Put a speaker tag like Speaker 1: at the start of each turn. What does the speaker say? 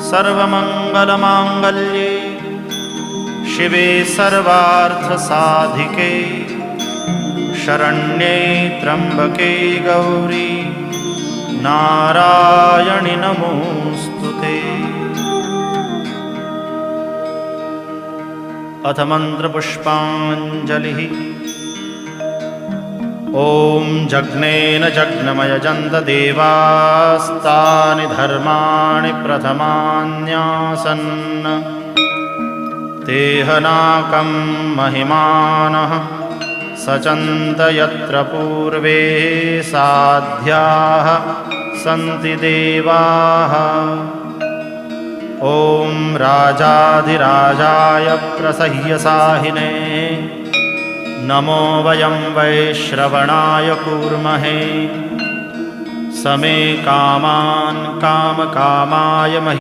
Speaker 1: सर्वमङ्गलमाङ्गल्ये शिवे सर्वार्थसाधिके शरण्ये त्र्यम्बके गौरी नारायणि नमोऽस्तुते। अथ मन्त्रपुष्पाञ्जलिः। ॐ जग्नेन जग्नमयजन्त देवास्तानि धर्माणि प्रथमान्यासन् तेहनाकं महिमानः सचन्त यत्र पूर्वे साध्याः सन्ति देवाः। ॐ राजाधिराजाय प्रसह्यसाहिने नमो वयं वैश्रवणाय कूर्महे। समे कामान् कामकामाय